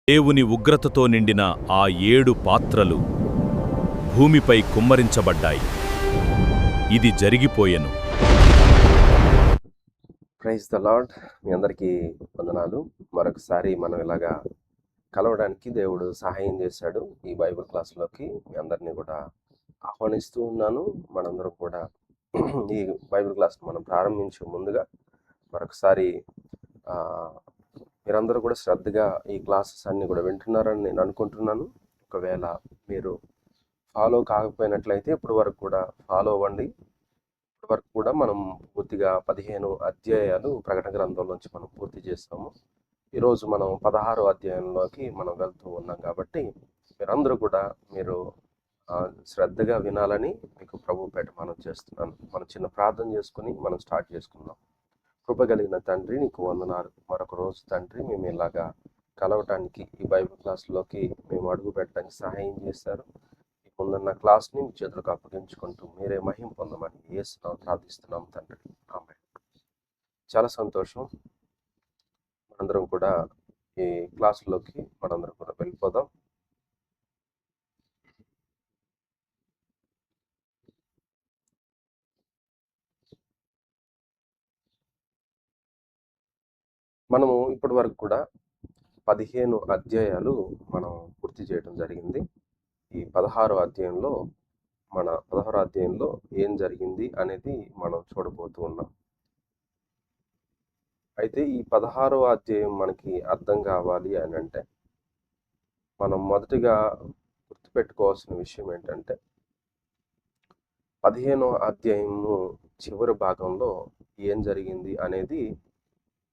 దేవుని ఉగ్రతతో నిండిన ఆ 7 పాత్రలు భూమిపై కుమ్మరించబడ్డాయి. ఇది జరిగిపోయెను. Praise the lord. మీ అందరికీ వందనాలు. మరొకసారి మనం ఇలాగా కలవడానికి దేవుడు సహాయం చేశాడు. ఈ బైబిల్ క్లాస్లోకి మీ అందరినీ కూడా ఆహ్వానిస్తూ ఉన్నాను. మనందరం కూడా ఈ బైబిల్ క్లాస్ మనం ప్రారంభించే ముందుగా మరొకసారి మీరందరూ కూడా శ్రద్ధగా ఈ క్లాసెస్ అన్నీ కూడా వింటున్నారని నేను అనుకుంటున్నాను. ఒకవేళ మీరు ఫాలో కాకపోయినట్లయితే ఇప్పటి వరకు కూడా ఫాలో అవ్వండి. ఇప్పటి వరకు కూడా మనం పూర్తిగా 15 అధ్యాయాలు ప్రకటన గ్రంథంలోంచి మనం పూర్తి చేస్తాము. ఈరోజు మనం 16వ అధ్యాయంలోకి మనం వెళ్తూ ఉన్నాం కాబట్టి మీరందరూ కూడా మీరు శ్రద్ధగా వినాలని మీకు ప్రభుపేట మనం చేస్తున్నాను. మనం చిన్న ప్రార్థన చేసుకుని మనం స్టార్ట్ చేసుకుందాం. కృపగలిగిన తండ్రి, నీకు వందనాలు. మరొక రోజు తండ్రి, మేము ఇలాగా కలవటానికి ఈ బైబిల్ క్లాస్లోకి మేము అడుగు పెట్టడానికి సహాయం చేశారు. ముందున్న క్లాస్ని మీ చేతులకు అప్పగించుకుంటూ మీరే మహిమ పొందమని యేసునామమున ప్రార్థిస్తున్నాం తండ్రి. ఆమేన్. చాలా సంతోషం. మనందరం కూడా ఈ క్లాసులోకి మనందరం కూడా వెళ్ళిపోదాం. మనము ఇప్పటి వరకు కూడా 15 అధ్యాయాలు మనం పూర్తి చేయడం జరిగింది. ఈ 16వ అధ్యాయంలో 16వ అధ్యాయంలో ఏం జరిగింది అనేది మనం చూడబోతూ ఉన్నాం. అయితే ఈ 16వ అధ్యాయం మనకి అర్థం కావాలి అని అంటే మనం మొదటిగా గుర్తుపెట్టుకోవాల్సిన విషయం ఏంటంటే 15వ అధ్యాయము చివరి భాగంలో ఏం జరిగింది అనేది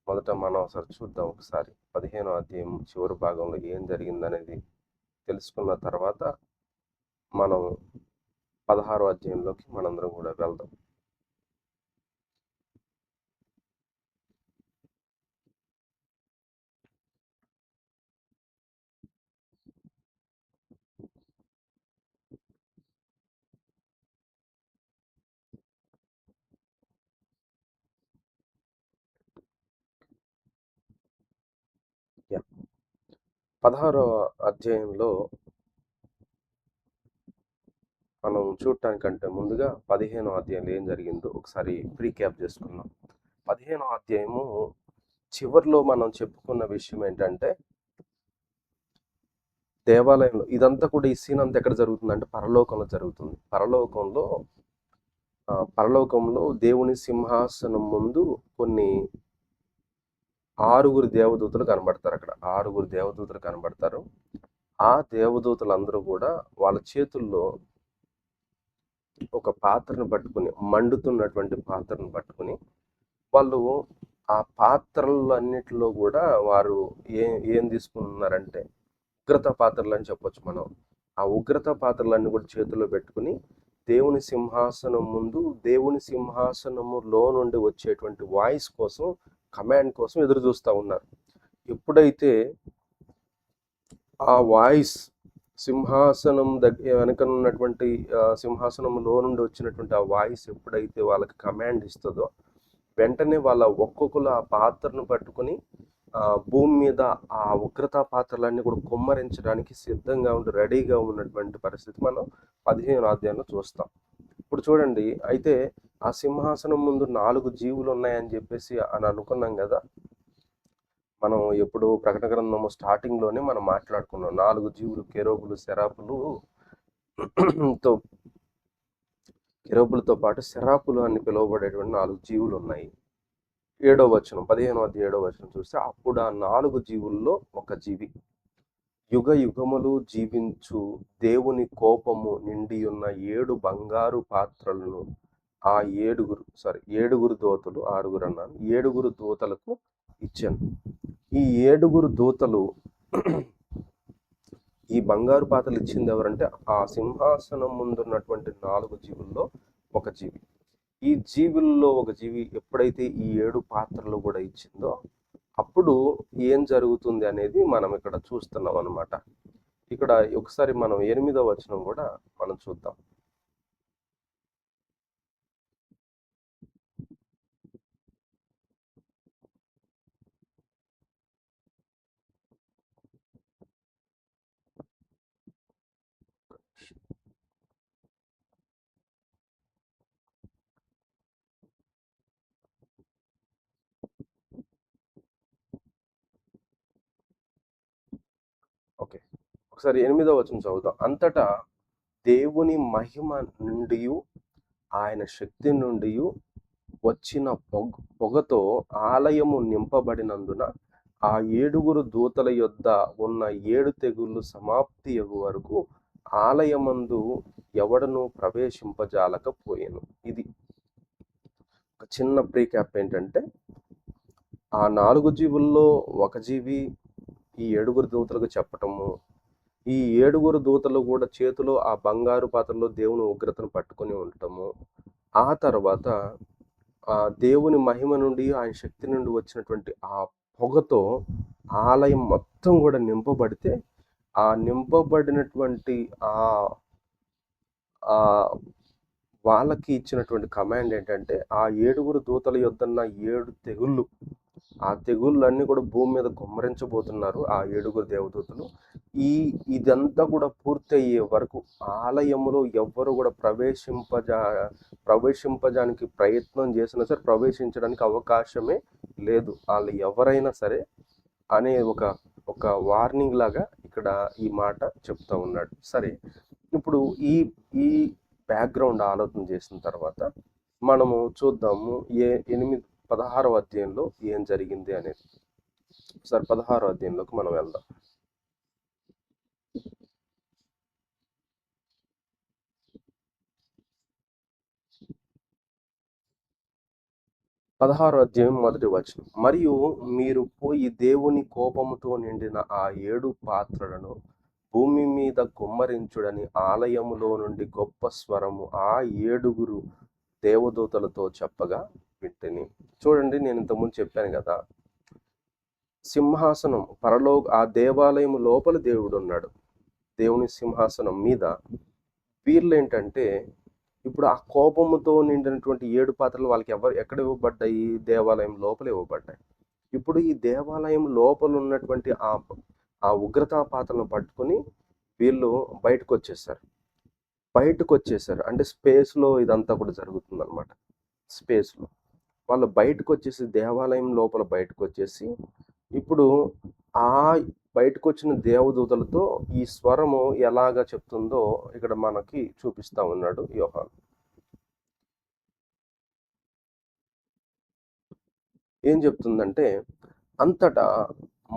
మొదట మనం ఒకసారి చూద్దాం. ఒకసారి 15వ అధ్యాయం చివరి భాగంలో ఏం జరిగింది అనేది తెలుసుకున్న తర్వాత మనం 16వ అధ్యాయంలోకి మనందరం కూడా వెళ్దాం. యా 16వ అధ్యాయంలో మనం చూడటానికంటే ముందుగా 15వ అధ్యాయంలో ఏం జరిగిందో ఒకసారి రీక్యాప్ చేసుకుందాం. 15వ అధ్యాయము చివరిలో మనం చెప్పుకున్న విషయం ఏంటంటే దేవాలయంలో ఇదంతా కూడా ఈ సీన్ అంతా ఎక్కడ జరుగుతుందంటే పరలోకంలో జరుగుతుంది. పరలోకంలో దేవుని సింహాసనం ముందు కొన్ని 6 దేవదూతలు కనబడతారు. అక్కడ 6 దేవదూతలు కనబడతారు. ఆ దేవదూతలందరూ కూడా వాళ్ళ చేతుల్లో ఒక పాత్రను పట్టుకుని, మండుతున్నటువంటి పాత్రను పట్టుకుని వాళ్ళు ఆ పాత్రలన్నిటిలో కూడా వారు ఏం తీసుకున్నారంటే ఉగ్రత పాత్రలు అని చెప్పొచ్చు మనం. ఆ ఉగ్రత పాత్రలన్నీ కూడా చేతుల్లో పెట్టుకుని దేవుని సింహాసనం ముందు, దేవుని సింహాసనములో నుండి వచ్చేటువంటి వాయిస్ కోసం, కమాండ్ కోసం ఎదురు చూస్తూ ఉన్నారు. ఎప్పుడైతే ఆ వాయిస్ సింహాసనం వెనక ఉన్నటువంటి సింహాసనంలో నుండి వచ్చినటువంటి ఆ వాయిస్ ఎప్పుడైతే వాళ్ళకి కమాండ్ ఇస్తుందో వెంటనే వాళ్ళ ఒక్కొక్కరు ఆ పాత్రను పట్టుకుని భూమి మీద ఆ ఉగ్రతా పాత్రలన్నీ కూడా కుమ్మరించడానికి సిద్ధంగా ఉండి రెడీగా ఉన్నటువంటి పరిస్థితి మనం 15వ అధ్యాయంలో చూస్తాం. ఇప్పుడు చూడండి, అయితే ఆ సింహాసనం ముందు 4 జీవులు ఉన్నాయని చెప్పేసి అని అనుకున్నాం కదా. మనం ఎప్పుడు ప్రకటన గ్రంథము స్టార్టింగ్లోనే మనం మాట్లాడుకున్నాం. 4 జీవులు, కెరూబులతో పాటు సెరాపులు అని పిలువబడేటువంటి 4 జీవులు ఉన్నాయి. 7వ వచనం, 15వ అధ్యాయం 7వ వచనం చూస్తే అప్పుడు ఆ 4 జీవుల్లో ఒక జీవి యుగ యుగములు జీవించు దేవుని కోపము నిండి ఉన్న 7 బంగారు పాత్రలను ఆ 7 దూతలు, 6 అన్నాను, 7 దూతలకు ఇచ్చాను. ఈ 7 దూతలు ఈ బంగారు పాత్రలు ఇచ్చింది ఎవరంటే ఆ సింహాసనం ముందున్నటువంటి 4 జీవుల్లో ఒక జీవి. ఈ జీవుల్లో ఒక జీవి ఎప్పుడైతే ఈ 7 పాత్రలు కూడా ఇచ్చిందో అప్పుడు ఏం జరుగుతుంది అనేది మనం ఇక్కడ చూస్తున్నాం అన్నమాట. ఇక్కడ ఒకసారి మనం 8వ వచనం కూడా మనం చూద్దాం. ఒకసారి 8వ వచనం చదువుదాం. అంతటా దేవుని మహిమ నుండి ఆయన శక్తి నుండి వచ్చిన పొగతో ఆలయము నింపబడినందున ఆ 7 దూతల యొద్ద ఉన్న 7 తెగుళ్ళు సమాప్తి అగు వరకు ఆలయమందు ఎవడను ప్రవేశింపజాలకపోయెను. ఇది ఒక చిన్న ప్రీక్యాప్ ఏంటంటే, ఆ 4 జీవుల్లో ఒక జీవి ఈ 7 దూతలకు చెప్పటము, ఈ 7 దూతలు కూడా చేతిలో ఆ బంగారు పాత్రలో దేవుని ఉగ్రతను పట్టుకొని ఉండటము, ఆ తర్వాత ఆ దేవుని మహిమ నుండి ఆయన శక్తి నుండి వచ్చినటువంటి ఆ పొగతో ఆలయం మొత్తం కూడా నింపబడితే, ఆ నింపబడినటువంటి ఆ ఆ వాళ్ళకి ఇచ్చినటువంటి కమాండ్ ఏంటంటే, ఆ 7 దూతల యొద్దన్న 7 తెగుళ్ళు, ఆ తెగుళ్ళన్నీ కూడా భూమి మీద కుమ్మరించబోతున్నారు ఆ 7 దేవదూతలు. ఇదంతా కూడా పూర్తయ్యే వరకు ఆలయములో ఎవ్వరు కూడా ప్రవేశింపజానికి ప్రయత్నం చేసినా సరే ప్రవేశించడానికి అవకాశమే లేదు. వాళ్ళు ఎవరైనా సరే అనే ఒక వార్నింగ్ లాగా ఇక్కడ ఈ మాట చెప్తా ఉన్నాడు. సరే, ఇప్పుడు ఈ బ్యాక్గ్రౌండ్ ఆలోచన చేసిన తర్వాత మనము చూద్దాము 16వ అధ్యాయంలో ఏం జరిగింది అనేది. సరే, 16వ అధ్యాయంలోకి మనం వెళ్దాం. 16వ అధ్యాయం 1వ వచనం. మరియు మీరు పోయి దేవుని కోపముతో నిండిన ఆ 7 పాత్రలను భూమి మీద కుమ్మరించుడని ఆలయములో నుండి గొప్ప స్వరము ఆ 7 దేవదూతలతో చెప్పగా వింటిని. చూడండి, నేను ఇంతకుముందు చెప్పాను కదా, సింహాసనం ఆ దేవాలయం లోపల దేవుడు ఉన్నాడు. దేవుని సింహాసనం మీద వీళ్ళు ఏంటంటే, ఇప్పుడు ఆ కోపముతో నిండినటువంటి 7 పాత్రలు వాళ్ళకి ఎక్కడ ఇవ్వబడ్డాయి? దేవాలయం లోపల ఇవ్వబడ్డాయి. ఇప్పుడు ఈ దేవాలయం లోపల ఉన్నటువంటి ఆ ఉగ్రతా పాత్రలను పట్టుకొని వీళ్ళు బయటకు వచ్చేసారు. అంటే స్పేస్లో ఇదంతా కూడా జరుగుతుంది అనమాట. స్పేస్లో వాళ్ళు బయటకు వచ్చేసి, దేవాలయం లోపల బయటకు వచ్చేసి, ఇప్పుడు ఆ బయటకు వచ్చిన దేవదూతలతో ఈ స్వరము ఎలాగా చెప్తుందో ఇక్కడ మనకి చూపిస్తా ఉన్నాడు యోహాను. ఏం చెప్తుందంటే, అంతటా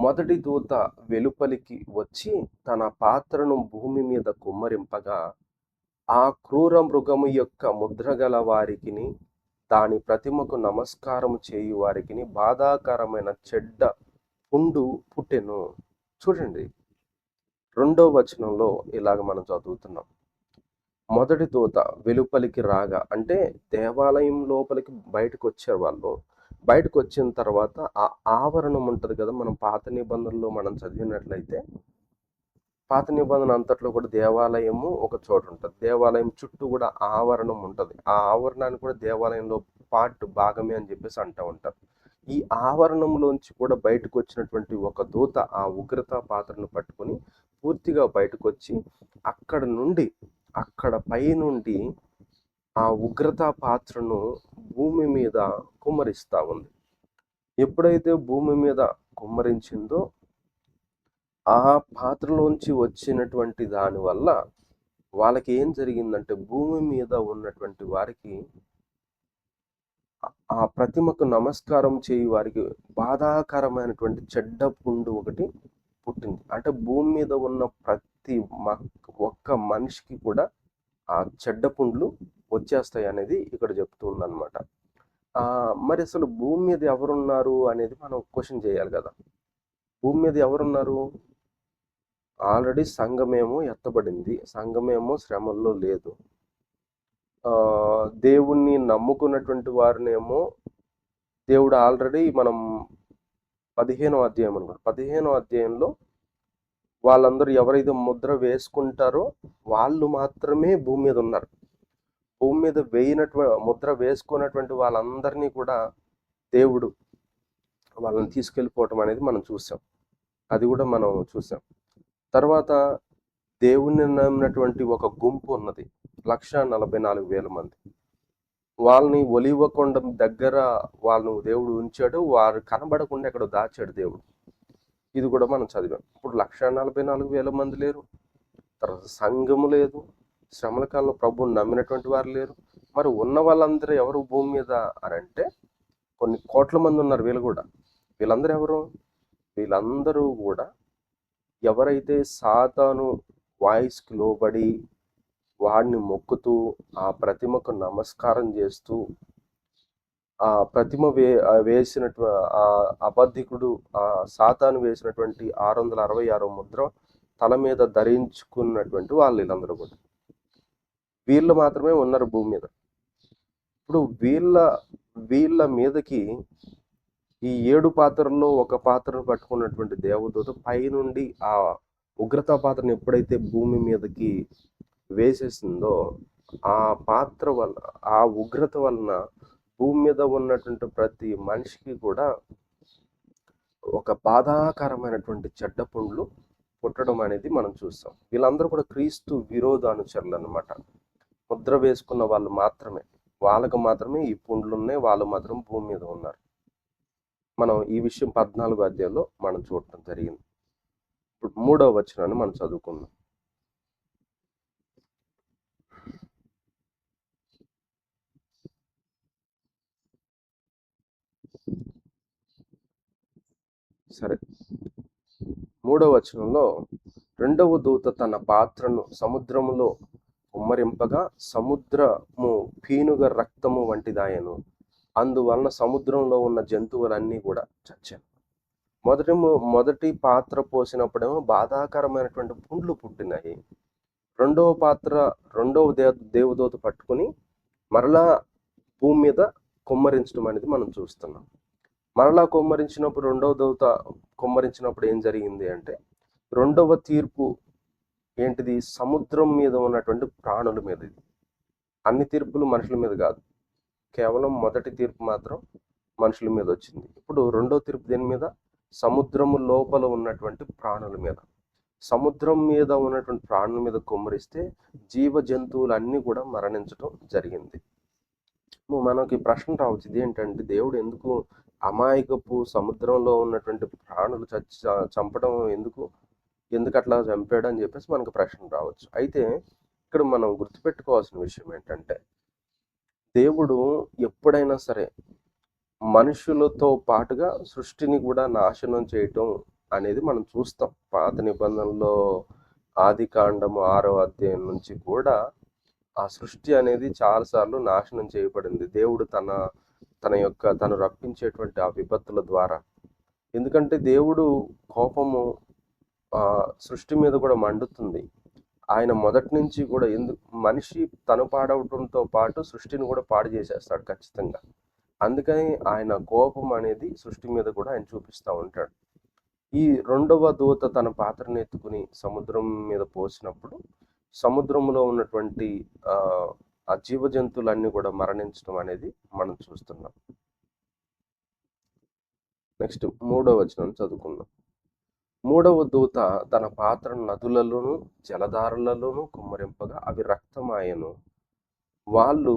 మొదటి దూత వెలుపలికి వచ్చి తన పాత్రను భూమి మీద కుమ్మరింపగా ఆ క్రూర మృగము యొక్క ముద్రగల వారికిని దాని ప్రతిమకు నమస్కారం చేయు వారికిని బాధాకరమైన చెడ్డ పుండు పుట్టెను. చూడండి, 2వ వచనంలో ఇలాగ మనం చదువుతున్నాం. మొదటి దూత వెలుపలికి రాగా, అంటే దేవాలయం లోపలికి బయటకు వచ్చారు వాళ్ళు. బయటకు వచ్చిన తర్వాత ఆ ఆవరణం ఉంటుంది కదా, మనం పాత నిబంధనలో మనం చదివినట్లయితే పాత నిబంధన అంతట్లో కూడా దేవాలయము ఒక చోట ఉంటుంది. దేవాలయం చుట్టూ కూడా ఆవరణం ఉంటుంది. ఆ ఆవరణాన్ని కూడా దేవాలయంలో భాగమే అని చెప్పేసి అంటూ ఉంటారు. ఈ ఆవరణంలోంచి కూడా బయటకు వచ్చినటువంటి ఒక దూత ఆ ఉగ్రత పాత్రను పట్టుకొని పూర్తిగా బయటకు వచ్చి అక్కడ పైనుండి ఆ ఉగ్రత పాత్రను భూమి మీద కుమ్మరిస్తా ఉంది. ఎప్పుడైతే భూమి మీద కుమ్మరించిందో ఆ పాత్రలోంచి వచ్చినటువంటి దాని వల్ల వాళ్ళకి ఏం జరిగిందంటే, భూమి మీద ఉన్నటువంటి వారికి ఆ ప్రతిమకు నమస్కారం చేయి వారికి బాధాకరమైనటువంటి చెడ్డ పుండు ఒకటి పుట్టింది. అంటే భూమి మీద ఉన్న ప్రతి ఒక్క మనిషికి కూడా ఆ చెడ్డ పుండ్లు వచ్చేస్తాయి అనేది ఇక్కడ చెప్తుందన్నమాట. మరి అసలు భూమి మీద ఎవరున్నారు అనేది మనం క్వశ్చన్ చేయాలి కదా. భూమి మీద ఎవరున్నారు? ఆల్రెడీ సంఘమేమో ఎత్తబడింది, సంఘమేమో శ్రమల్లో లేదు. దేవుణ్ణి నమ్ముకున్నటువంటి వారినేమో దేవుడు ఆల్రెడీ, మనం 15వ అధ్యాయం అనుకుంటాం, 15వ అధ్యాయంలో వాళ్ళందరూ ఎవరైతే ముద్ర వేసుకుంటారో వాళ్ళు మాత్రమే భూమి మీద ఉన్నారు. భూమి మీద ముద్ర వేసుకున్నటువంటి వాళ్ళందరినీ కూడా దేవుడు వాళ్ళని తీసుకెళ్ళిపోవటం అనేది మనం చూసాం. అది కూడా మనం చూసాం. తర్వాత దేవుణ్ణి నమ్మినటువంటి ఒక గుంపు ఉన్నది, 1,44,000 మంది. వాళ్ళని ఒలీవ కొండ దగ్గర వాళ్ళను దేవుడు ఉంచాడు. వారు కనబడకుండా ఎక్కడ దాచాడు దేవుడు. ఇది కూడా మనం చదివాం. ఇప్పుడు 1,44,000 మంది లేరు, తర్వాత సంఘము లేదు, శ్రమల కాలంలో ప్రభువుని నమ్మినటువంటి వారు లేరు. మరి ఉన్న వాళ్ళందరూ ఎవరు భూమి మీద అని అంటే కొన్ని కోట్ల మంది ఉన్నారు. వీళ్ళందరూ ఎవరు? వీళ్ళందరూ కూడా ఎవరైతే సాతాను వాయిస్కి లోబడి వాడిని మొక్కుతూ ఆ ప్రతిమకు నమస్కారం చేస్తూ ఆ ప్రతిమ వేసినటు ఆ అబద్ధికుడు ఆ సాతాను వేసినటువంటి 666 ముద్ర తల మీద ధరించుకున్నటువంటి వాళ్ళు వీళ్ళందరూ కూడా, వీళ్ళు మాత్రమే ఉన్నారు భూమి మీద. ఇప్పుడు వీళ్ళ మీదకి ఈ 7 పాత్రల్లో ఒక పాత్రను పట్టుకున్నటువంటి దేవదూత పైనుండి ఆ ఉగ్రతా పాత్రను ఎప్పుడైతే భూమి మీదకి వేసేసిందో ఆ పాత్ర వల్ల, ఆ ఉగ్రత వలన భూమి మీద ఉన్నటువంటి ప్రతి మనిషికి కూడా ఒక బాధాకరమైనటువంటి చెడ్డ పుండ్లు పుట్టడం అనేది మనం చూస్తాం. వీళ్ళందరూ కూడా క్రీస్తు విరోధానుచరులు అనమాట. ముద్ర వేసుకున్న వాళ్ళు మాత్రమే, వాళ్ళకు మాత్రమే ఈ పుండ్లు ఉన్నాయి, వాళ్ళు మాత్రం భూమి మీద ఉన్నారు. మనం ఈ విషయం 14వ అధ్యాయంలో మనం చూడటం జరిగింది. ఇప్పుడు 3వ వచనాన్ని మనం చదువుకుందాం. సరే, 3వ వచనంలో, రెండవ దూత తన పాత్రను సముద్రములో కుమ్మరింపగా సముద్రము పీనుగ రక్తము వంటిదాయను, అందువలన సముద్రంలో ఉన్న జంతువులన్నీ కూడా చచ్చాను. మొదటి పాత్ర పోసినప్పుడేమో బాధాకరమైనటువంటి పుండ్లు పుట్టినాయి. రెండవ దేవదూత పట్టుకుని మరలా భూమి మీద కుమ్మరించడం అనేది మనం చూస్తున్నాం. మరలా కుమ్మరించినప్పుడు, రెండవ దూత కుమ్మరించినప్పుడు ఏం జరిగింది అంటే, రెండవ తీర్పు ఏంటిది? సముద్రం మీద ఉన్నటువంటి ప్రాణుల మీద. ఇది అన్ని తీర్పులు మనుషుల మీద కాదు, కేవలం మొదటి తీర్పు మాత్రం మనుషుల మీద వచ్చింది. ఇప్పుడు రెండో తీర్పు దేని మీద? సముద్రము లోపల ఉన్నటువంటి ప్రాణుల మీద. సముద్రం మీద ఉన్నటువంటి ప్రాణుల మీద కుమ్మరిస్తే జీవ జంతువులన్నీ కూడా మరణించడం జరిగింది. మనకి ప్రశ్న రావచ్చు, ఇదేంటంటే దేవుడు ఎందుకు అమాయకపు సముద్రంలో ఉన్నటువంటి ప్రాణులు చంపడం ఎందుకు అట్లా చంపాడు అని చెప్పేసి మనకు ప్రశ్న రావచ్చు. అయితే ఇక్కడ మనం గుర్తుపెట్టుకోవాల్సిన విషయం ఏంటంటే, దేవుడు ఎప్పుడైనా సరే మనుషులతో పాటుగా సృష్టిని కూడా నాశనం చేయటం అనేది మనం చూస్తాం. పాత నిబంధనలో ఆది కాండము 6వ అధ్యాయం నుంచి కూడా ఆ సృష్టి అనేది చాలాసార్లు నాశనం చేయబడింది దేవుడు తను రప్పించేటువంటి ఆ విపత్తుల ద్వారా. ఎందుకంటే దేవుడు కోపము సృష్టి మీద కూడా మండుతుంది. ఆయన మొదటి నుంచి కూడా మనిషి తను పాడవడంతో పాటు సృష్టిని కూడా పాడు చేసేస్తాడు ఖచ్చితంగా. అందుకని ఆయన కోపం అనేది సృష్టి మీద కూడా ఆయన చూపిస్తూ ఉంటాడు. ఈ రెండవ దూత తన పాత్రను ఎత్తుకుని సముద్రం మీద పోసినప్పుడు సముద్రంలో ఉన్నటువంటి ఆ జీవ జంతువులన్నీ కూడా మరణించడం అనేది మనం చూస్తున్నాం. నెక్స్ట్ 3వ వచనం చదువుకుందాం. 3వ దూత తన పాత్రను నదులలోను జలధారలలోను కుమ్మరింపగా అవి రక్తమాయను. వాళ్ళు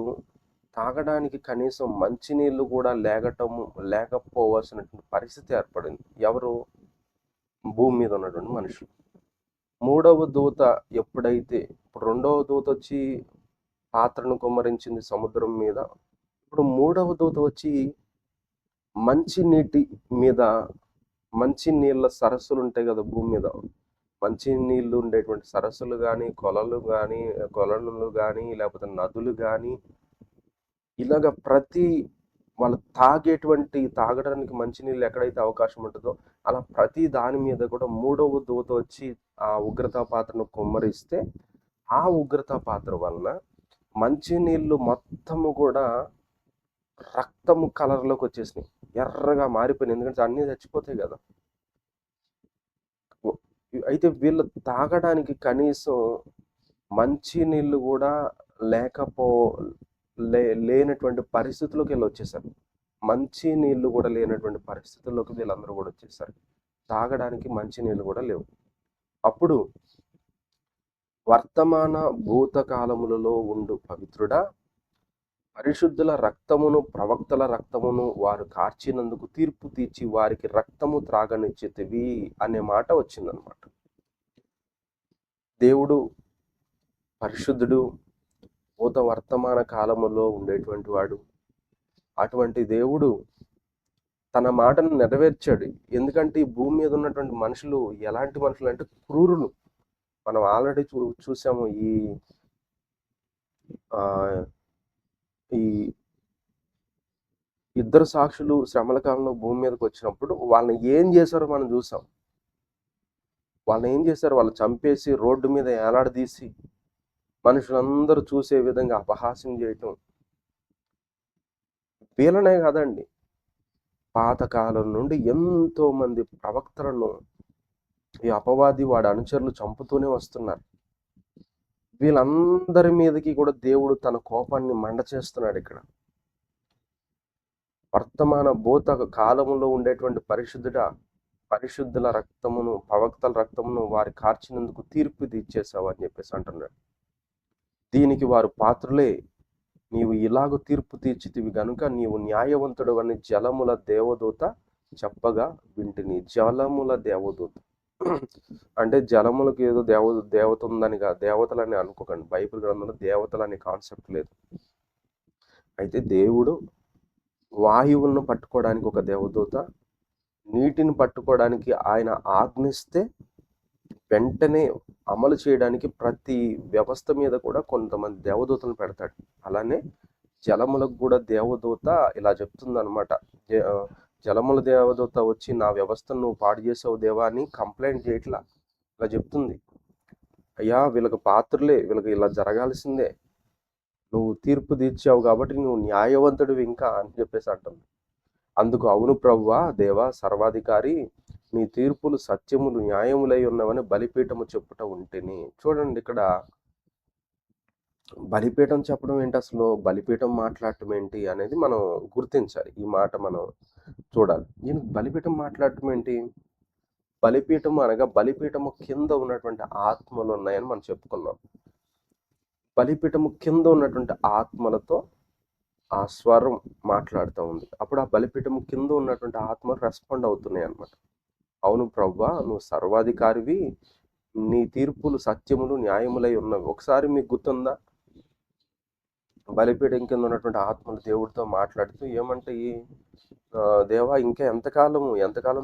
తాగడానికి కనీసం మంచినీళ్ళు కూడా లేకపోవాల్సినటువంటి పరిస్థితి ఏర్పడింది. ఎవరు? భూమి మీద ఉన్నటువంటి మనుషులు. 3వ దూత ఎప్పుడైతే, ఇప్పుడు 2వ దూత వచ్చి పాత్రను కుమ్మరించింది సముద్రం మీద, ఇప్పుడు 3వ దూత వచ్చి మంచి నీటి మీద, మంచి నీళ్ళ సరస్సులు ఉంటాయి కదా భూమి మీద, మంచి నీళ్ళు ఉండేటువంటి సరస్సులు కానీ కొలలు కానీ లేకపోతే నదులు కానీ, ఇలాగ ప్రతి వాళ్ళు తాగడానికి మంచినీళ్ళు ఎక్కడైతే అవకాశం ఉంటుందో అలా ప్రతి దాని మీద కూడా 3వ దూత వచ్చి ఆ ఉగ్రతా పాత్రను కుమ్మరిస్తే ఆ ఉగ్రతా పాత్ర వలన మంచినీళ్ళు మొత్తము కూడా రక్తము కలర్లోకి వచ్చేసినాయి, ఎర్రగా మారిపోయినాయి. ఎందుకంటే అన్నీ చచ్చిపోతాయి కదా. అయితే వీళ్ళు తాగడానికి కనీసం మంచినీళ్ళు కూడా లేనటువంటి పరిస్థితుల్లోకి వీళ్ళు వచ్చేసారు. మంచి నీళ్ళు కూడా లేనటువంటి పరిస్థితుల్లోకి వీళ్ళందరూ కూడా వచ్చేసారు. తాగడానికి మంచి నీళ్ళు కూడా లేవు. అప్పుడు వర్తమాన భూతకాలములలో ఉండు పవిత్రుడా, పరిశుద్ధుల రక్తమును ప్రవక్తల రక్తమును వారు కార్చినందుకు తీర్పు తీర్చి వారికి రక్తము త్రాగనిచ్చితివి అనే మాట వచ్చిందనమాట. దేవుడు పరిశుద్ధుడు, భూత వర్తమాన కాలములో ఉండేటువంటి వాడు. అటువంటి దేవుడు తన మాటను నెరవేర్చాడు. ఎందుకంటే ఈ భూమి మీద ఉన్నటువంటి మనుషులు ఎలాంటి మనుషులు అంటే క్రూరులు. మనం ఆల్రెడీ చూసాము ఆ, ఈ ఇద్దరు సాక్షులు శ్రమల కాలంలో భూమి మీదకి వచ్చినప్పుడు వాళ్ళని ఏం చేశారో మనం చూసాం. వాళ్ళని ఏం చేశారు? వాళ్ళు చంపేసి రోడ్డు మీద ఏలాడదీసి మనుషులందరూ చూసే విధంగా అపహాస్యం చేయటం. వీళ్ళనే కాదండి, పాతకాలం నుండి ఎంతో మంది ప్రవక్తలను ఈ అపవాది వాడి అనుచరులు చంపుతూనే వస్తున్నారు. వీళ్ళందరి మీదకి కూడా దేవుడు తన కోపాన్ని మండ చేస్తున్నాడు. ఇక్కడ వర్తమాన భూత కాలములో ఉండేటువంటి పరిశుద్ధుల రక్తమును ప్రవక్తల రక్తమును వారి కార్చినందుకు తీర్పు తీర్చేసావు అని చెప్పేసి అంటున్నాడు. దీనికి వారు పాత్రులే. నీవు ఇలాగ తీర్పు తీర్చితివి గనుక నీవు న్యాయవంతుడు అని జలముల దేవదూత చెప్పగా వింటిని. జలముల దేవదూత అంటే జలములకు ఏదో దేవత ఉందని దేవతలని అనుకోకండి. బైబిల్ గ్రంథంలో దేవతలు అనే కాన్సెప్ట్ లేదు. అయితే దేవుడు వాయువులను పట్టుకోవడానికి ఒక దేవదూత, నీటిని పట్టుకోవడానికి ఆయన ఆజ్ఞిస్తే వెంటనే అమలు చేయడానికి ప్రతి వ్యవస్థ మీద కూడా కొంతమంది దేవదూతలను పెడతాడు. అలానే జలములకు కూడా దేవదూత ఇలా చెప్తుంది అనమాట. జలముల దేవదూత వచ్చి నా వ్యవస్థను నువ్వు పాడు చేసావు దేవా అని కంప్లైంట్ చేయట్లా, ఇలా చెప్తుంది. అయ్యా వీళ్ళకి పాత్రలే, వీళ్ళకి ఇలా జరగాల్సిందే, నువ్వు తీర్పు తీర్చావు కాబట్టి నువ్వు న్యాయవంతుడివి ఇంకా అని చెప్పేసి అంటుంది. అందుకు అవును ప్రభువా దేవా సర్వాధికారి, నీ తీర్పులు సత్యములు న్యాయములై ఉన్నవని బలిపీఠము చెప్పుట ఉంటేని. చూడండి, ఇక్కడ బలిపీఠం చెప్పడం ఏంటి, అసలు బలిపీఠం మాట్లాడటం ఏంటి అనేది మనం గుర్తించాలి. ఈ మాట మనం చూడాలి. నేను బలిపీఠం మాట్లాడటం ఏంటి? బలిపీఠం అనగా బలిపీఠము కింద ఉన్నటువంటి ఆత్మలు ఉన్నాయని మనం చెప్పుకున్నాం. బలిపీఠము కింద ఉన్నటువంటి ఆత్మలతో ఆ స్వరం మాట్లాడుతూ ఉంది. అప్పుడు ఆ బలిపీఠము కింద ఉన్నటువంటి ఆత్మలు రెస్పాండ్ అవుతున్నాయి అన్నమాట. అవును ప్రభువా నువ్వు సర్వాధికారివి, నీ తీర్పులు సత్యములు న్యాయములై ఉన్నవి. ఒకసారి మీకు గుర్తుందా, బలిపీఠం కింద ఉన్నటువంటి ఆత్మలు దేవుడితో మాట్లాడుతూ ఏమంటే, దేవా ఇంకా ఎంతకాలం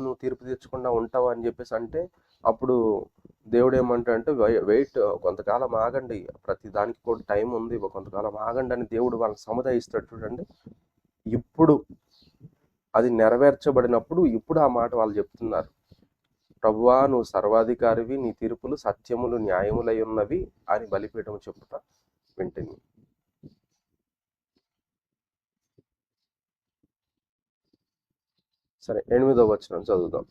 నువ్వు తీర్పు తీర్చకుండా ఉంటావు అని చెప్పేసి అంటే, అప్పుడు దేవుడు ఏమంటాడంటే వెయిట్, కొంతకాలం ఆగండి, ప్రతి దానికి కూడా టైం ఉంది, కొంతకాలం ఆగండి అని దేవుడు వాళ్ళకి సముదాయిస్తాడు. చూడండి, ఇప్పుడు అది నెరవేర్చబడినప్పుడు ఇప్పుడు ఆ మాట వాళ్ళు చెప్తున్నారు. ప్రభువా నువ్వు సర్వాధికారివి, నీ తీర్పులు సత్యములు న్యాయములై ఉన్నవి అని బలిపీఠం చెప్పుతా వింటిని. సరే, 8వ వచనం చదువుదాం.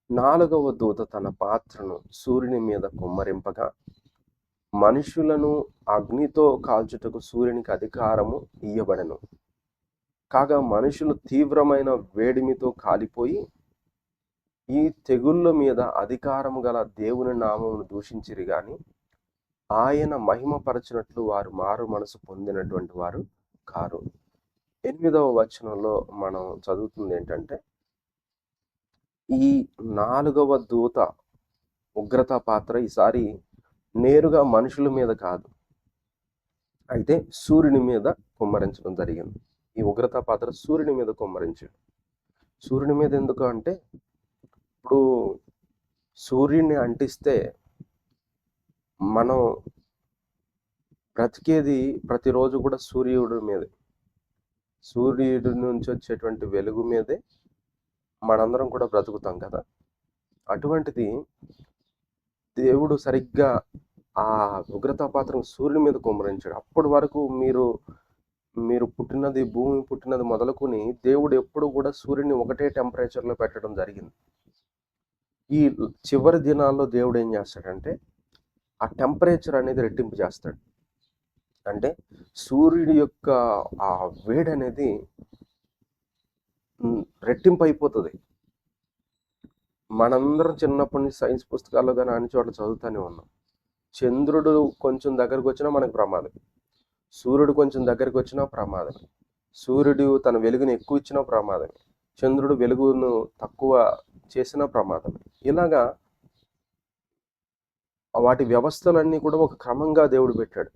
నాలుగవ దూత తన పాత్రను సూర్యుని మీద కుమ్మరింపగా మనుషులను అగ్నితో కాల్చుటకు సూర్యునికి అధికారము ఇయ్యబడెను. కాగా మనుషులు తీవ్రమైన వేడిమితో కాలిపోయి ఈ తెగుళ్ళ మీద అధికారము గల దేవుని నామమును దూషించిరి గాని ఆయన మహిమపరచినట్లు వారు మారు మనసు పొందినటువంటి వారు కారు. 8వ వచనంలో మనం చదువుతుంది ఏంటంటే, ఈ 4వ దూత ఉగ్రత పాత్ర ఈసారి నేరుగా మనుషుల మీద కాదు, అయితే సూర్యుని మీద కుమ్మరించడం జరిగింది. ఈ ఉగ్రత పాత్ర సూర్యుని మీద కుమ్మరించాడు. సూర్యుని మీద ఎందుకు అంటే, ఇప్పుడు సూర్యుడిని అంటిస్తే మనం బ్రతికేది ప్రతిరోజు కూడా సూర్యుడి మీదే, సూర్యుడి నుంచి వచ్చేటువంటి వెలుగు మీదే మనందరం కూడా బ్రతుకుతాం కదా. అటువంటిది దేవుడు సరిగ్గా ఆ ఉగ్రత పాత్రను సూర్యుని మీద కుమ్మరించాడు. అప్పటి వరకు మీరు పుట్టినది, భూమి పుట్టినది మొదలుకొని దేవుడు ఎప్పుడు కూడా సూర్యుని ఒకటే టెంపరేచర్లో పెట్టడం జరిగింది. ఈ చివరి దినాల్లో దేవుడు ఏం చేస్తాడంటే ఆ టెంపరేచర్ అనేది రెట్టింపు చేస్తాడు. అంటే సూర్యుడి యొక్క ఆ వేడి అనేది రెట్టింపు అయిపోతుంది. మనందరం చిన్నప్పటి నుంచి సైన్స్ పుస్తకాల్లో కానీ అన్ని చోట్ల చదువుతూనే ఉన్నాం. చంద్రుడు కొంచెం దగ్గరకు వచ్చినా మనకు ప్రమాదం, సూర్యుడు కొంచెం దగ్గరికి వచ్చినా ప్రమాదం, సూర్యుడు తన వెలుగుని ఎక్కువ ఇచ్చినా ప్రమాదం, చంద్రుడు వెలుగును తక్కువ చేసిన ప్రమాదం. ఇలాగా వాటి వ్యవస్థలన్నీ కూడా ఒక క్రమంగా దేవుడు పెట్టాడు.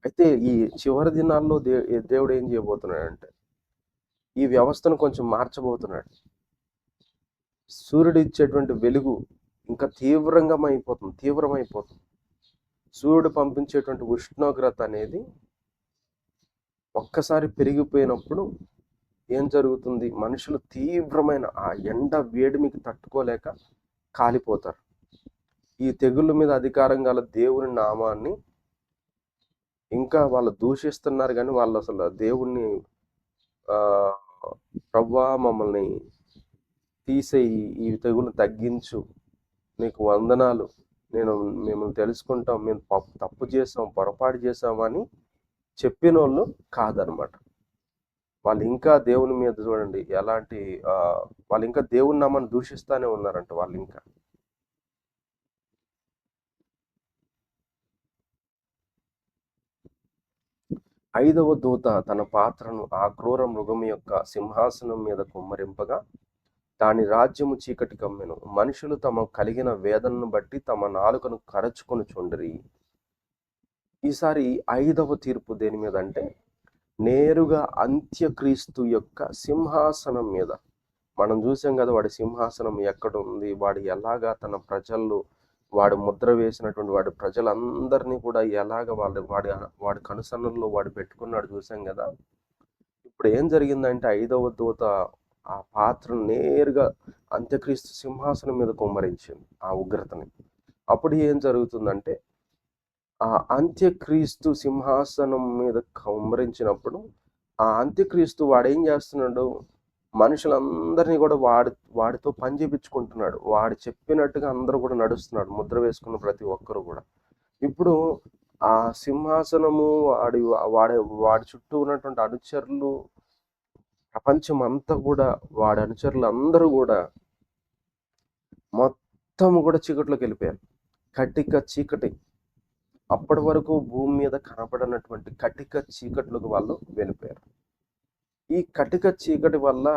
అయితే ఈ చివరి దినాల్లో దేవుడు ఏం చేయబోతున్నాడంటే ఈ వ్యవస్థను కొంచెం మార్చబోతున్నాడు. సూర్యుడు ఇచ్చేటువంటి వెలుగు ఇంకా తీవ్రమైపోతుంది. సూర్యుడు పంపించేటువంటి ఉష్ణోగ్రత అనేది ఒక్కసారి పెరిగిపోయినప్పుడు ఏం జరుగుతుంది? మనుషులు తీవ్రమైన ఆ ఎండ వేడిమికి తట్టుకోలేక కాలిపోతారు. ఈ తెగుళ్ళ మీద అధికారం గల దేవుని నామాన్ని ఇంకా వాళ్ళు దూషిస్తున్నారు, కానీ వాళ్ళు అసలు దేవుణ్ణి ప్రభువా మమ్మల్ని తీసేయి, ఈ తెగులు తగ్గించు, నీకు వందనాలు, మిమ్మల్ని తెలుసుకుంటాం, మేము తప్పు చేసాం, పొరపాటు చేసామని చెప్పిన వాళ్ళు కాదనమాట. వాళ్ళు ఇంకా దేవుని మీద చూడండి ఎలాంటి వాళ్ళు ఇంకా దేవుని నామాన్ని దూషిస్తానే ఉన్నారంట. వాళ్ళు ఇంకా ఐదవ దూత తన పాత్రను ఆ క్రూర మృగం యొక్క సింహాసనం మీద కుమ్మరింపగా దాని రాజ్యము చీకటి కమ్మెను. మనుషులు తమ కలిగిన వేదనను బట్టి తమ నాలుకను కరచుకొని చుండ్రి. ఈసారి ఐదవ తీర్పు దేని మీద అంటే నేరుగా అంత్యక్రీస్తు యొక్క సింహాసనం మీద. మనం చూసాం కదా వాడి సింహాసనం ఎక్కడ ఉంది, వాడు ఎలాగా తన ప్రజలు, వాడు ముద్ర వేసినటువంటి వాడి ప్రజలందరినీ కూడా ఎలాగ వాడి కనుసన్నల్లో వాడు పెట్టుకున్నాడు చూసాం కదా. ఇప్పుడు ఏం జరిగిందంటే ఐదవ దూత ఆ పాత్రను నేరుగా అంత్యక్రీస్తు సింహాసనం మీద కుమ్మరించింది ఆ ఉగ్రతని. అప్పుడు ఏం జరుగుతుందంటే ఆ అంత్యక్రీస్తు సింహాసనం మీద కుమ్మరించినప్పుడు ఆ అంత్యక్రీస్తు వాడేం చేస్తున్నాడు? మనుషులందరినీ కూడా వాడితో పని చేపించుకుంటున్నాడు. వాడు చెప్పినట్టుగా అందరూ కూడా నడుస్తున్నాడు, ముద్ర వేసుకున్న ప్రతి ఒక్కరు కూడా. ఇప్పుడు ఆ సింహాసనము వాడి చుట్టూ ఉన్నటువంటి అనుచరులు, ప్రపంచం అంతా కూడా వాడి అనుచరులు అందరూ కూడా మొత్తం కూడా చీకట్లోకి వెళ్ళిపోయారు. కటిక చీకటి, అప్పటి వరకు భూమి మీద కనపడనటువంటి కటిక చీకట్లోకి వాళ్ళు వెళ్ళిపోయారు. ఈ కటిక చీకటి వల్ల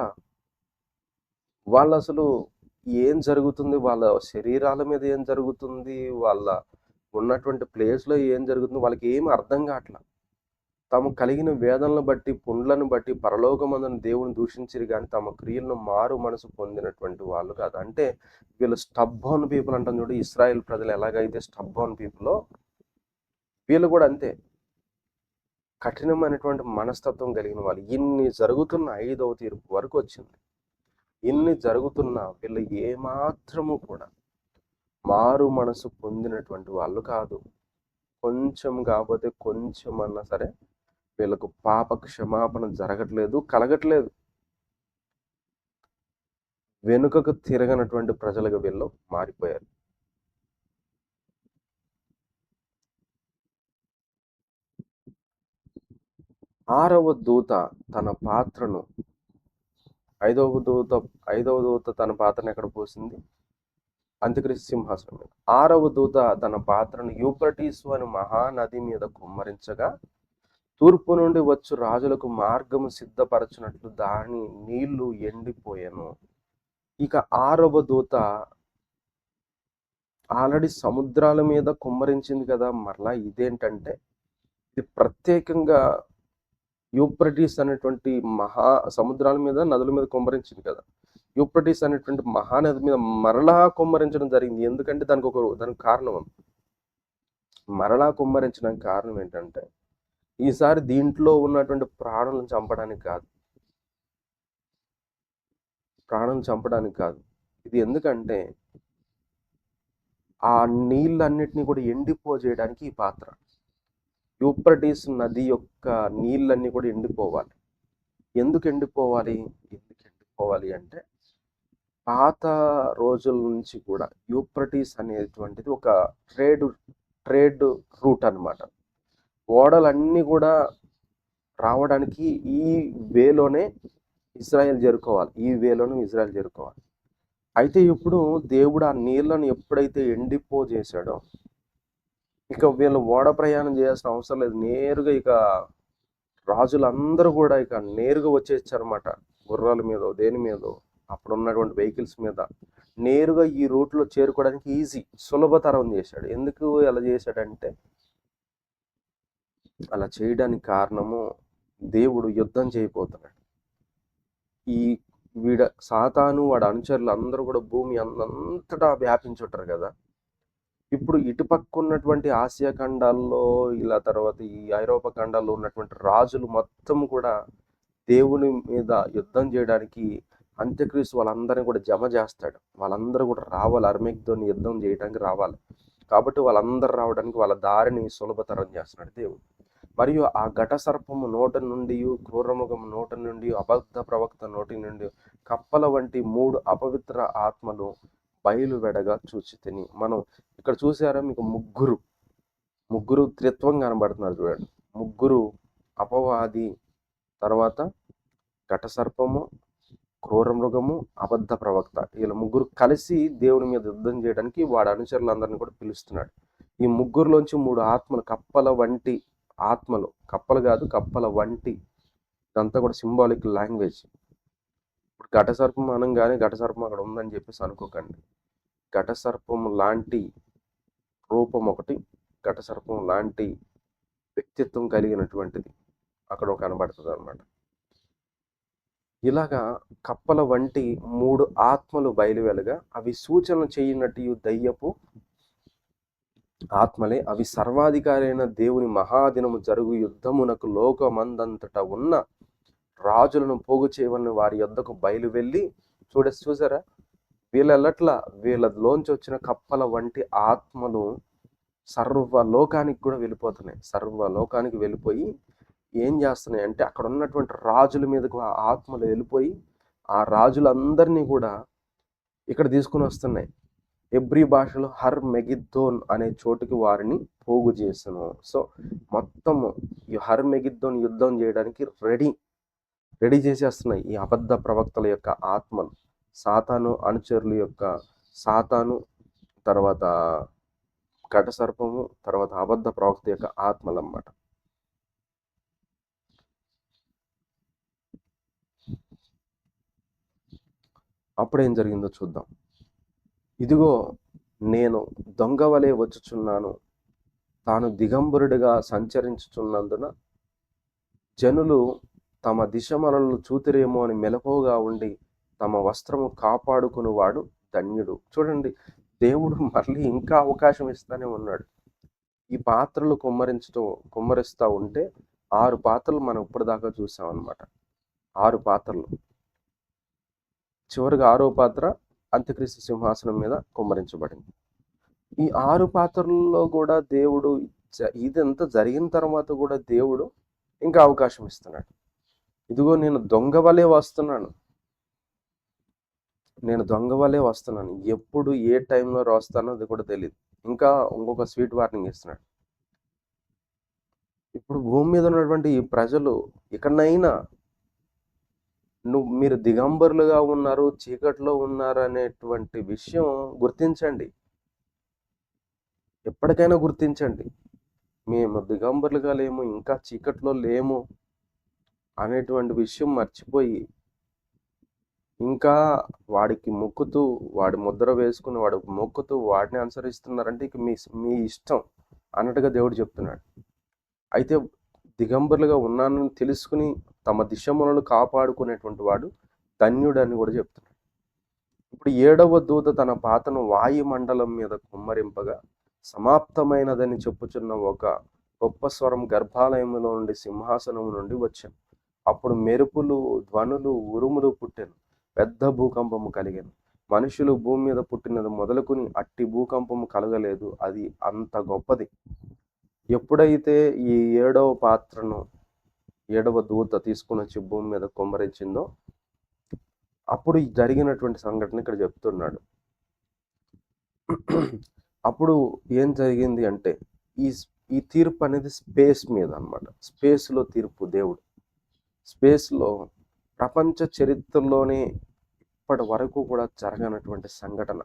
వాళ్ళు అసలు ఏం జరుగుతుంది, వాళ్ళ శరీరాల మీద ఏం జరుగుతుంది, వాళ్ళ ఉన్నటువంటి ప్లేస్లో ఏం జరుగుతుంది, వాళ్ళకి ఏమి అర్థం కావట్లా. తాము కలిగిన వేదనలను బట్టి, పుండ్లను బట్టి పరలోకమందున దేవుని దూషించిరు, కానీ తమ క్రియలను మారు మనసు పొందినటువంటి వాళ్ళు కాదు. అంటే వీళ్ళు స్టబ్బాన్ పీపుల్ అంటాం చూడు. ఇస్రాయేల్ ప్రజలు ఎలాగైతే స్టబ్బాన్ పీపుల్లో వీళ్ళు కూడా అంతే కఠినమైనటువంటి మనస్తత్వం కలిగిన వాళ్ళు. ఇన్ని జరుగుతున్న ఐదవ తీర్పు వరకు వచ్చింది. ఇన్ని జరుగుతున్నా వీళ్ళు ఏమాత్రము కూడా మారు మనసు పొందినటువంటి వాళ్ళు కాదు. కొంచెం కాకపోతే కొంచెం అన్నా సరే వీళ్ళకు పాప క్షమాపణ జరగట్లేదు, కలగట్లేదు. వెనుకకు తిరగనటువంటి ప్రజలుగా వీళ్ళు మారిపోయారు. ఆరవ దూత తన పాత్రను ఐదవ దూత తన పాత్రను ఎక్కడ పోసింది? అంత్యక్రీస్తు సింహాసనం మీద. ఆరవ దూత తన పాత్రను యూఫ్రటీసు అని మహానది మీద కుమ్మరించగా తూర్పు నుండి వచ్చు రాజులకు మార్గము సిద్ధపరచినట్లు దాని నీళ్లు ఎండిపోయాను. ఇక ఆరవ దూత ఆల్రెడీ సముద్రాల మీద కుమ్మరించింది కదా. మరలా ఇదేంటంటే ఇది ప్రత్యేకంగా యూఫ్రటీస్ అనేటువంటి మహా సముద్రాల మీద, నదుల మీద కుమ్మరించింది కదా. యూఫ్రటీస్ అనేటువంటి మహానది మీద మరలా కుమ్మరించడం జరిగింది. ఎందుకంటే దానికి కారణం ఉంది. మరలా కుమ్మరించడానికి కారణం ఏంటంటే ఈసారి దీంట్లో ఉన్నటువంటి ప్రాణులను చంపడానికి కాదు. ఇది ఎందుకంటే ఆ నీళ్ళన్నిటినీ కూడా ఎండిపోజేయడానికి ఈ పాత్ర. యూఫ్రటీస్ నది యొక్క నీళ్ళన్నీ కూడా ఎండిపోవాలి. ఎందుకు ఎండిపోవాలి అంటే పాత రోజుల నుంచి కూడా యూఫ్రటీస్ అనేటువంటిది ఒక ట్రేడ్ రూట్ అన్నమాట. ఓడలన్నీ కూడా రావడానికి ఈ వేలోనే ఇజ్రాయెల్ చేరుకోవాలి. అయితే ఇప్పుడు దేవుడు ఆ నీళ్లను ఎప్పుడైతే ఎండిపోజేశాడో ఇక వీళ్ళు ఓడ ప్రయాణం చేయాల్సిన అవసరం లేదు. నేరుగా ఇక రాజులందరూ కూడా ఇక నేరుగా వచ్చేసారన్నమాట. గుర్రాల మీదో దేని మీదో అప్పుడు ఉన్నటువంటి వెహికల్స్ మీద నేరుగా ఈ రూట్లో చేరుకోవడానికి ఈజీ, సులభతరం చేశాడు. ఎందుకు అలా చేశాడంటే, అలా చేయడానికి కారణము దేవుడు యుద్ధం చేయబోతున్నాడు. ఈ సాతాను వాడి అనుచరులు అందరూ కూడా భూమి అంతటా వ్యాపించుంటారు కదా. ఇప్పుడు ఇటుపక్క ఉన్నటువంటి ఆసియా ఖండాల్లో, ఇలా తర్వాత ఈ ఐరోపా ఖండాల్లో ఉన్నటువంటి రాజులు మొత్తం కూడా దేవుని మీద యుద్ధం చేయడానికి అంత్యక్రీస్తు వాళ్ళందరినీ కూడా జమ చేస్తాడు. వాళ్ళందరూ కూడా రావాలి, అర్మెగ్దోని యుద్ధం చేయడానికి రావాలి. కాబట్టి వాళ్ళందరూ రావడానికి వాళ్ళ దారిని సులభతరం చేస్తున్నాడు దేవుడు. మరియు ఆ ఘట సర్పము నోట నుండి, క్రూరముఖము నోట నుండి, అబద్ధ ప్రవక్త నోటి నుండి కప్పల వంటి 3 అపవిత్ర ఆత్మలు బయలువెడగా చూచితిని. మనం ఇక్కడ చూసారా, మీకు ముగ్గురు త్రిత్వం కనబడుతున్నారు చూడండి. ముగ్గురు అపవాది, తర్వాత ఘట సర్పము, క్రూర మృగము, అబద్ధ ప్రవక్త, వీళ్ళ ముగ్గురు కలిసి దేవుని మీద యుద్ధం చేయడానికి వాడి అనుచరులందరినీ కూడా పిలుస్తున్నాడు. ఈ ముగ్గురులోంచి 3 ఆత్మలు, కప్పల వంటి ఆత్మలు, కప్పలు కాదు కప్పల వంటి, ఇదంతా కూడా సింబాలిక్ లాంగ్వేజ్. ఇప్పుడు ఘట సర్పం అనగానే ఘట సర్పం అక్కడ ఉందని చెప్పేసి అనుకోకండి. ఘట సర్పం లాంటి రూపం ఒకటి, ఘట సర్పం లాంటి వ్యక్తిత్వం కలిగినటువంటిది అక్కడ కనబడుతుంది అనమాట. ఇలాగా కప్పల వంటి 3 ఆత్మలు బయలువెలగా, అవి సూచనలు చేయనట్టు దయ్యపు ఆత్మలే. అవి సర్వాధికారి అయిన దేవుని మహాదినము జరుగు యుద్ధమునకు లోకమందంతటా ఉన్న రాజులను పోగు చేయవని వారి యొద్దకు బయలువెళ్ళి, చూసారా, వీళ్ళలోంచి వచ్చిన కప్పల వంటి ఆత్మలు సర్వలోకానికి కూడా వెళ్ళిపోతున్నాయి. సర్వలోకానికి వెళ్ళిపోయి ఏం చేస్తున్నాయి అంటే, అక్కడ ఉన్నటువంటి రాజుల మీదకు ఆ ఆత్మలు వెళ్ళిపోయి ఆ రాజులందరినీ కూడా ఇక్కడ తీసుకుని వస్తున్నాయి. ఎబ్రీ భాషలో హర్ మెగిద్దోన్ అనే చోటుకి వారిని పోగు చేసాను. సో మొత్తము ఈ హర్ మెగిద్దోన్ యుద్ధం చేయడానికి రెడీ చేసేస్తున్నాయి ఈ అబద్ధ ప్రవక్తల యొక్క ఆత్మలు, సాతాను అనుచరుల యొక్క, సాతాను తర్వాత ఘట సర్పము, తర్వాత అబద్ధ ప్రవక్త యొక్క ఆత్మలు అన్నమాట. అప్పుడేం జరిగిందో చూద్దాం. ఇదిగో నేను దొంగ వలె వచ్చుచున్నాను, తాను దిగంబరుడిగా సంచరించుచున్నందున జనులు తమ దిశమలలు చూతిరేమో అని మెలకువగా ఉండి తమ వస్త్రము కాపాడుకునేవాడు ధన్యుడు. దేవుడు మళ్ళీ ఇంకా అవకాశం ఇస్తానే ఉన్నాడు. ఈ పాత్రలు కుమ్మరిస్తూ ఉంటే 6 పాత్రలు మనం ఇప్పటిదాకా చూసాం అనమాట. 6 పాత్రలు. చివరిగా 6వ పాత్ర అంత్యక్రీస్తు సింహాసనం మీద కుమ్మరించబడింది. ఈ 6 పాత్రల్లో కూడా దేవుడు, ఇదంతా జరిగిన తర్వాత కూడా దేవుడు ఇంకా అవకాశం ఇస్తున్నాడు. ఇదిగో నేను దొంగ వలె వస్తున్నాను, ఎప్పుడు ఏ టైంలో వస్తానో అది కూడా తెలియదు. ఇంకా ఇంకొక స్వీట్ వార్నింగ్ ఇస్తున్నాడు. ఇప్పుడు భూమి మీద ఉన్నటువంటి ఈ ప్రజలు ఇకనైనా మీరు దిగంబరులుగా ఉన్నారు, చీకట్లో ఉన్నారు అనేటువంటి విషయం గుర్తించండి. ఎప్పటికైనా గుర్తించండి, మేము దిగంబరులుగా లేము, ఇంకా చీకట్లో లేము అనేటువంటి విషయం మర్చిపోయి ఇంకా వాడికి మొక్కుతూ, వాడి ముద్ర వేసుకుని వాడికి మొక్కుతూ వాడిని అనుసరిస్తున్నారంటే ఇక మీ ఇష్టం అన్నట్టుగా దేవుడు చెప్తున్నాడు. అయితే దిగంబరులుగా ఉన్నానని తెలుసుకుని తమ దిశములను కాపాడుకునేటువంటి వాడు ధన్యుడు అని కూడా చెప్తున్నాడు. ఇప్పుడు 7వ దూత తన పాతను వాయుమండలం మీద కుమ్మరింపగా సమాప్తమైనదని చెప్పుచున్న ఒక గొప్ప స్వరం గర్భాలయములో నుండి సింహాసనం నుండి వచ్చాను. అప్పుడు మెరుపులు, ధ్వనులు, ఉరుములు పుట్టెను. పెద్ద భూకంపము కలిగాను. మనుషులు భూమి మీద పుట్టినది మొదలుకుని అట్టి భూకంపము కలగలేదు, అది అంత గొప్పది. ఎప్పుడైతే ఈ 7వ పాత్రను 7వ దూత తీసుకుని వచ్చి భూమి మీద కుమ్మరించిందో అప్పుడు జరిగినటువంటి సంఘటన ఇక్కడ చెప్తున్నాడు. అప్పుడు ఏం జరిగింది అంటే, ఈ తీర్పు అనేది స్పేస్ మీద అన్నమాట. స్పేస్లో తీర్పు. దేవుడు స్పేస్లో ప్రపంచ చరిత్రలోనే ఇప్పటి వరకు కూడా జరగనటువంటి సంఘటన.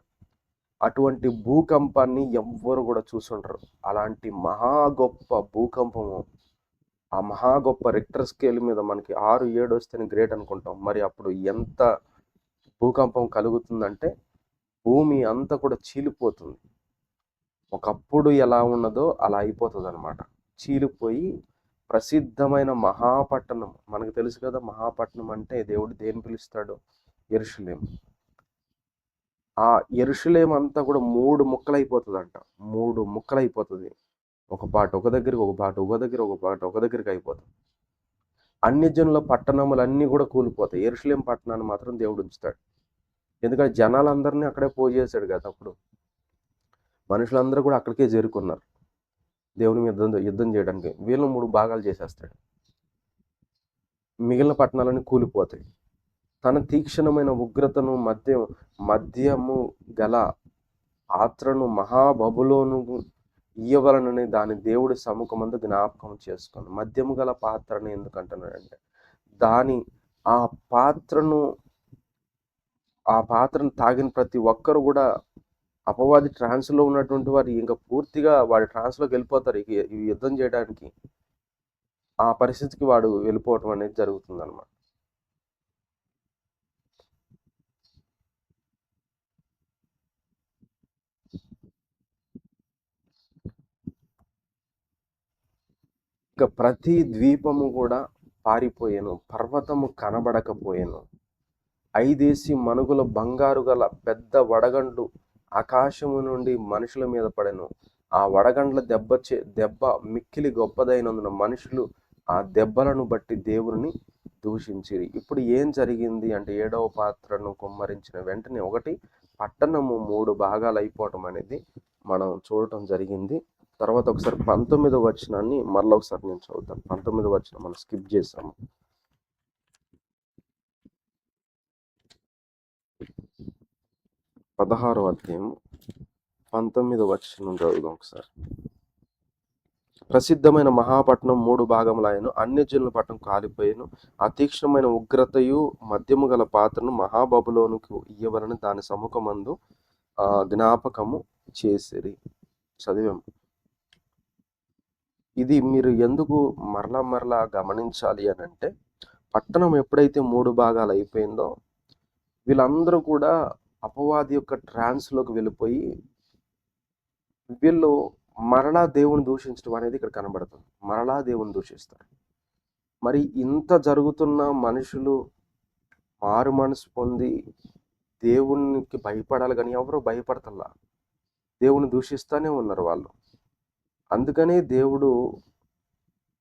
అటువంటి భూకంపాన్ని ఎవ్వరు కూడా చూసుండరు. అలాంటి మహా గొప్ప భూకంపము, ఆ మహా గొప్ప రిక్టర్ స్కేల్ మీద మనకి 6, 7 వస్తేనే గ్రేట్ అనుకుంటాం. మరి అప్పుడు ఎంత భూకంపం కలుగుతుందంటే భూమి అంతా కూడా చీలిపోతుంది. ఒకప్పుడు ఎలా ఉన్నదో అలా అయిపోతుంది అనమాట. చీలిపోయి ప్రసిద్ధమైన మహాపట్టణం, మనకు తెలుసు కదా, మహాపట్టణం అంటే దేవుడు దేని పిలుస్తాడు? యెరూషలేము. ఆ యెరూషలేము అంతా కూడా 3 ముక్కలైపోతుందంట. 3 ముక్కలైపోతుంది. ఒక పాట ఒక దగ్గరికి, ఒక పాట ఒక దగ్గర, ఒక పాట ఒక దగ్గరికి అయిపోతుంది. అన్యజనుల పట్టణములన్నీ కూడా కూలిపోతాయి. యెరూషలేము పట్టణాన్ని మాత్రం దేవుడు ఉంచుతాడు. ఎందుకంటే జనాలందరినీ అక్కడే పోజేశాడు కదా. అప్పుడు మనుషులందరూ కూడా అక్కడికే చేరుకున్నారు దేవుని మీద యుద్ధం చేయడానికి. వీళ్ళని 3 భాగాలు చేసేస్తాడు. మిగిలిన పట్టణాలన్నీ కూలిపోతాయి. తన తీక్షణమైన ఉగ్రతను మద్యము గల పాత్రను మహాబబులోను ఇయ్యవలనని దాని దేవుడి సముఖమందు జ్ఞాపకం చేసుకుంది. మద్యము గల పాత్రను ఎందుకు అంటున్నాడంటే ఆ పాత్రను తాగిన ప్రతి ఒక్కరు కూడా అపవాది ట్రాన్స్లో ఉన్నటువంటి వారు ఇంకా పూర్తిగా వాడి ట్రాన్స్లోకి వెళ్ళిపోతారు. ఈ యుద్ధం చేయడానికి ఆ పరిస్థితికి వాడు వెళ్ళిపోవటం అనేది జరుగుతుంది అనమాట. ఇక ప్రతి ద్వీపము కూడా పారిపోయాను, పర్వతము కనబడకపోయాను. 5 మనుగుల బంగారు గల పెద్ద వడగండ్లు ఆకాశము నుండి మనుషుల మీద పడెను. ఆ వడగండ్ల దెబ్బ మిక్కిలి గొప్పదైనందున మనుషులు ఆ దెబ్బలను బట్టి దేవుని దూషించిరి. ఇప్పుడు ఏం జరిగింది అంటే 7వ పాత్రను కుమ్మరించిన వెంటనే పట్టణము 3 భాగాలు అయిపోవటం అనేది మనం చూడటం జరిగింది. తర్వాత ఒకసారి 19వ వచనాన్ని మరలా ఒకసారి నేను చదువుతాను. 19వ వచనం మనం స్కిప్ చేసాము. 16వ అధ్యాయం 19వ వచనం చదువుదాం ఒకసారి. ప్రసిద్ధమైన మహాపట్నం 3 భాగములాయను, అన్యజనుల పట్టణం కాలిపోయాను. అతీక్ష్ణమైన ఉగ్రతయు మద్యము గల పాత్రను మహాబబులోనుకు ఇయ్యవలని దాని సముఖమందు జ్ఞాపకము చేసిరి. చదివాము. ఇది మీరు ఎందుకు మరలా గమనించాలి అని అంటే, పట్టణం ఎప్పుడైతే 3 భాగాలు అయిపోయిందో వీళ్ళందరూ కూడా అపవాది యొక్క ట్రాన్స్లోకి వెళ్ళిపోయి వీళ్ళు మరలా దేవుని దూషించడం అనేది ఇక్కడ కనబడుతుంది. మరలా దేవుని దూషిస్తారు. మరి ఇంత జరుగుతున్న మనుషులు మారు మనసు పొంది దేవునికి భయపడాలి, కానీ ఎవరు భయపడతల్లా. దేవుని దూషిస్తూనే ఉన్నారు వాళ్ళు. అందుకనే దేవుడు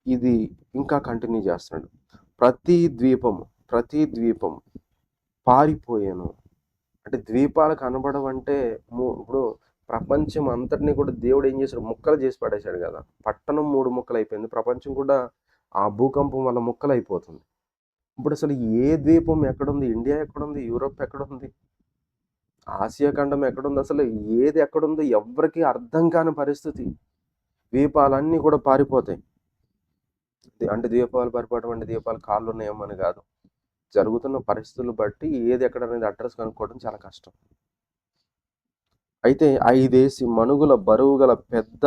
ఇది ఇంకా కంటిన్యూ చేస్తున్నాడు. ప్రతి ద్వీపం పారిపోయాను అంటే ద్వీపాలు కనబడవంటే ఇప్పుడు ప్రపంచం అంతటినీ కూడా దేవుడు ఏం చేశాడు? ముక్కలు చేసి పడేశాడు కదా. పట్టణం 3 ముక్కలు అయిపోయింది. ప్రపంచం కూడా ఆ భూకంపం వల్ల ముక్కలు అయిపోతుంది. ఇప్పుడు అసలు ఏ ద్వీపం ఎక్కడుంది? ఇండియా ఎక్కడుంది? యూరోప్ ఎక్కడుంది? ఆసియా ఖండం ఎక్కడుంది? అసలు ఏది ఎక్కడుందో ఎవరికి అర్థం కాని పరిస్థితి. ద్వీపాలన్నీ కూడా పారిపోతాయి. అంటే ద్వీపాలు పారిపోవడం అంటే ద్వీపాలు కాళ్ళు ఉన్నాయేమని కాదు. జరుగుతున్న పరిస్థితులు బట్టి ఏది ఎక్కడ అనేది అడ్రస్ కనుక్కోవడం చాలా కష్టం. అయితే 5 మనుగుల బరువు గల పెద్ద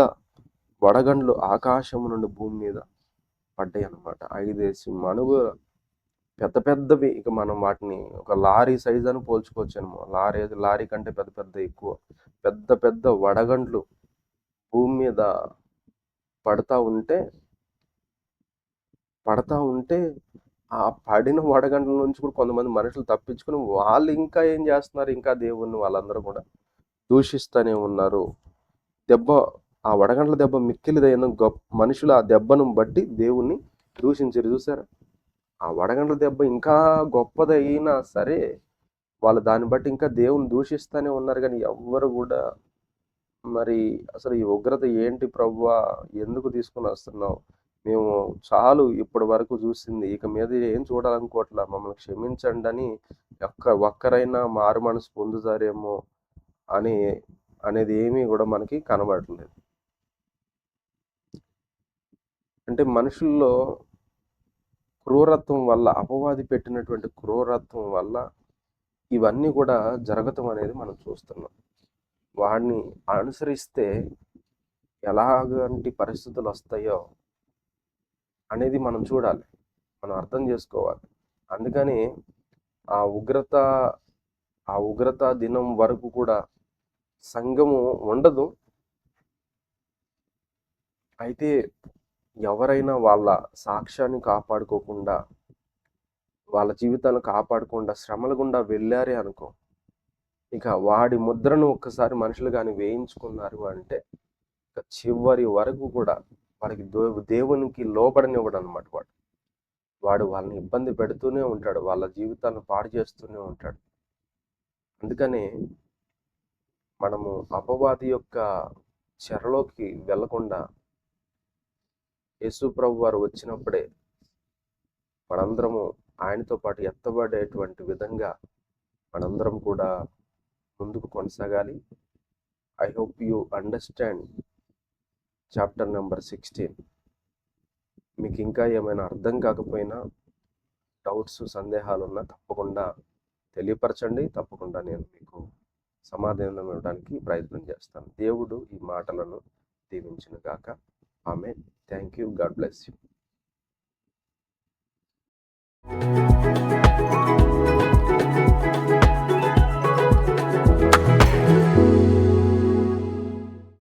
వడగండ్లు ఆకాశము నుండి భూమి మీద పడ్డాయి అన్నమాట. 5 మనుగుల పెద్దవి. ఇక మనం వాటిని ఒక లారీ సైజ్ అని పోల్చుకోవచ్చు అనమో. లారీ కంటే పెద్ద ఎక్కువ పెద్ద వడగండ్లు భూమి మీద పడతా ఉంటే ఆ పడిన వడగండ్ల నుంచి కూడా కొంతమంది మనుషులు తప్పించుకుని వాళ్ళు ఇంకా ఏం చేస్తున్నారు? ఇంకా దేవుణ్ణి వాళ్ళందరూ కూడా దూషిస్తూనే ఉన్నారు. ఆ వడగండ్ల దెబ్బ మిక్కిలిదైన మనుషులు ఆ దెబ్బను బట్టి దేవుణ్ణి దూషించారు. చూసారా? ఆ వడగండ్ల దెబ్బ ఇంకా గొప్పదైనా సరే వాళ్ళు దాన్ని బట్టి ఇంకా దేవుని దూషిస్తూనే ఉన్నారు. కానీ ఎవ్వరు కూడా మరి అసలు ఈ ఉగ్రత ఏంటి ప్రభువా, ఎందుకు తీసుకుని వస్తున్నావు? మేము చాలు ఇప్పటి వరకు చూసింది, ఇక మీద ఏం చూడాలనుకోవట్లా, మమ్మల్ని క్షమించండి అని ఒక్కరైనా మారు మనసు పొందుతారేమో అనేది ఏమీ కూడా మనకి కనబడట్లేదు. అంటే మనుషుల్లో క్రూరత్వం వల్ల, అపవాది పెట్టినటువంటి క్రూరత్వం వల్ల ఇవన్నీ కూడా జరగటం అనేది మనం చూస్తున్నాం. వాడిని అనుసరిస్తే ఎలాంటి పరిస్థితులు వస్తాయో అనేది మనం చూడాలి, మనం అర్థం చేసుకోవాలి. అందుకని ఆ ఉగ్రత ఆ ఉగ్రత దినం వరకు కూడా సంఘము ఉండదు. అయితే ఎవరైనా వాళ్ళ సాక్ష్యాన్ని కాపాడుకోకుండా, వాళ్ళ జీవితాలను కాపాడకుండా శ్రమల గుండా వెళ్ళారే అనుకో, ఇక వాడి ముద్రను ఒక్కసారి మనుషులు కానీ వేయించుకున్నారు అంటే ఇక చివరి వరకు కూడా వాడికి దేవునికి లోబడనివ్వడు అనమాట. వాడు వాళ్ళని ఇబ్బంది పెడుతూనే ఉంటాడు, వాళ్ళ జీవితాలను పాడు చేస్తూనే ఉంటాడు. అందుకని మనము అపవాది యొక్క చెరలోకి వెళ్లకుండా యేసు ప్రభు వారు వచ్చినప్పుడే మనందరము ఆయనతో పాటు ఎత్తబడేటువంటి విధంగా మనందరం కూడా ముందుకు కొనసాగాలి. I hope you understand chapter number 16. మీకు ఇంకా ఏమైనా అర్థం కాకపోయినా, డౌట్స్ సందేహాలు ఉన్నా తప్పకుండా తెలియపరచండి. తప్పకుండా నేను మీకు సమాధానం ఇవ్వడానికి ప్రయత్నం చేస్తాను. దేవుడు ఈ మాటలను దీవించును గాక. ఆమేన్. Thank you. God bless you.